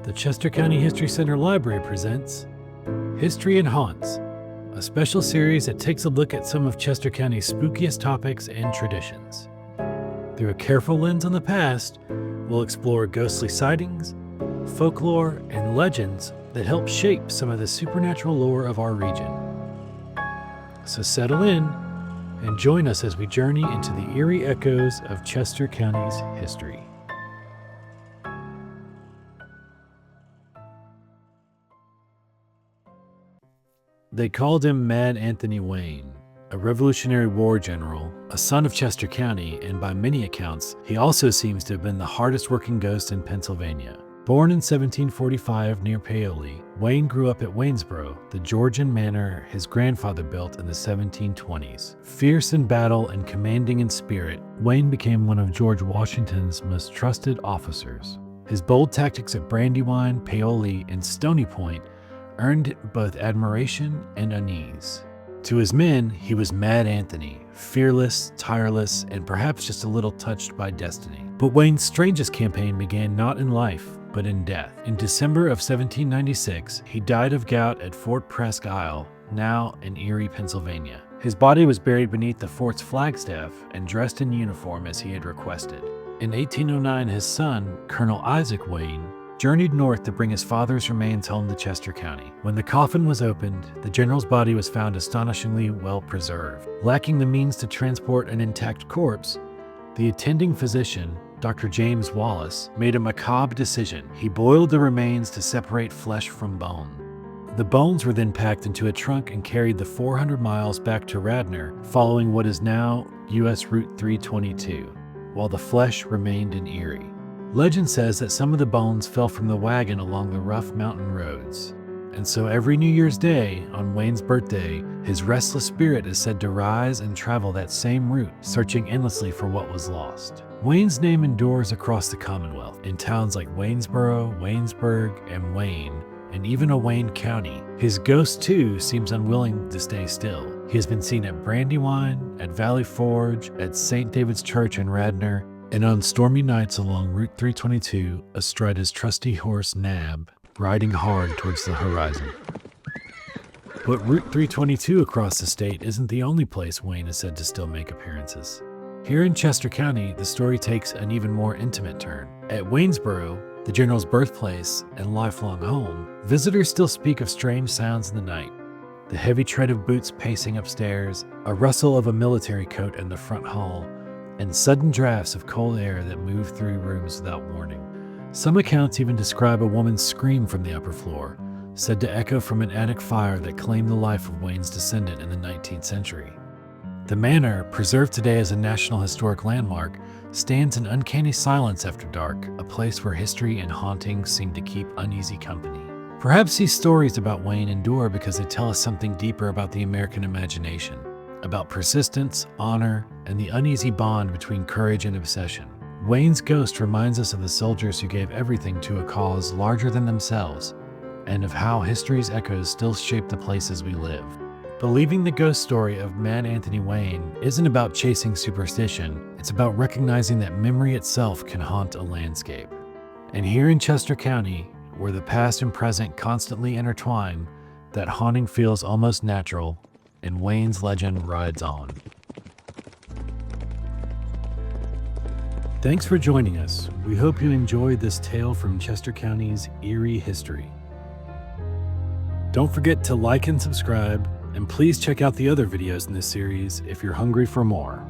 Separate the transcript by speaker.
Speaker 1: the Chester County History Center Library presents History and Haunts, a special series that takes a look at some of Chester County's spookiest topics and traditions. Through a careful lens on the past, we'll explore ghostly sightings, folklore, and legends that help shape some of the supernatural lore of our region. So settle in and join us as we journey into the eerie echoes of Chester County's history. They called him Mad Anthony Wayne, a Revolutionary War general, a son of Chester County, and by many accounts, he also seems to have been the hardest working ghost in Pennsylvania. Born in 1745 near Paoli, Wayne grew up at Waynesboro, the Georgian manor his grandfather built in the 1720s. Fierce in battle and commanding in spirit, Wayne became one of George Washington's most trusted officers. His bold tactics at Brandywine, Paoli, and Stony Point earned both admiration and unease. To his men, he was Mad Anthony, fearless, tireless, and perhaps just a little touched by destiny. But Wayne's strangest campaign began not in life, but in death. In December of 1796, he died of gout at Fort Presque Isle, now in Erie, Pennsylvania. His body was buried beneath the fort's flagstaff and dressed in uniform as he had requested. In 1809, his son, Colonel Isaac Wayne, journeyed north to bring his father's remains home to Chester County. When the coffin was opened, the general's body was found astonishingly well preserved. Lacking the means to transport an intact corpse, the attending physician, Dr. James Wallace, made a macabre decision. He boiled the remains to separate flesh from bone. The bones were then packed into a trunk and carried the 400 miles back to Radnor, following what is now U.S. Route 322, while the flesh remained in Erie. Legend says that some of the bones fell from the wagon along the rough mountain roads. And so every New Year's Day, on Wayne's birthday, his restless spirit is said to rise and travel that same route, searching endlessly for what was lost. Wayne's name endures across the Commonwealth, in towns like Waynesboro, Waynesburg, and Wayne, and even a Wayne County. His ghost, too, seems unwilling to stay still. He has been seen at Brandywine, at Valley Forge, at St. David's Church in Radnor, and on stormy nights along Route 322, astride his trusty horse Nab, riding hard towards the horizon. But Route 322 across the state isn't the only place Wayne is said to still make appearances. Here in Chester County, the story takes an even more intimate turn. At Waynesboro, the general's birthplace and lifelong home, visitors still speak of strange sounds in the night. The heavy tread of boots pacing upstairs, a rustle of a military coat in the front hall, and sudden drafts of cold air that move through rooms without warning. Some accounts even describe a woman's scream from the upper floor, said to echo from an attic fire that claimed the life of Wayne's descendant in the 19th century. The manor, preserved today as a National Historic Landmark, stands in uncanny silence after dark, a place where history and hauntings seem to keep uneasy company. Perhaps these stories about Wayne endure because they tell us something deeper about the American imagination, about persistence, honor, and the uneasy bond between courage and obsession. Wayne's ghost reminds us of the soldiers who gave everything to a cause larger than themselves, and of how history's echoes still shape the places we live. Believing the ghost story of Mad Anthony Wayne isn't about chasing superstition, it's about recognizing that memory itself can haunt a landscape. And here in Chester County, where the past and present constantly intertwine, that haunting feels almost natural, and Wayne's legend rides on. Thanks for joining us. We hope you enjoyed this tale from Chester County's eerie history. Don't forget to like and subscribe, and please check out the other videos in this series if you're hungry for more.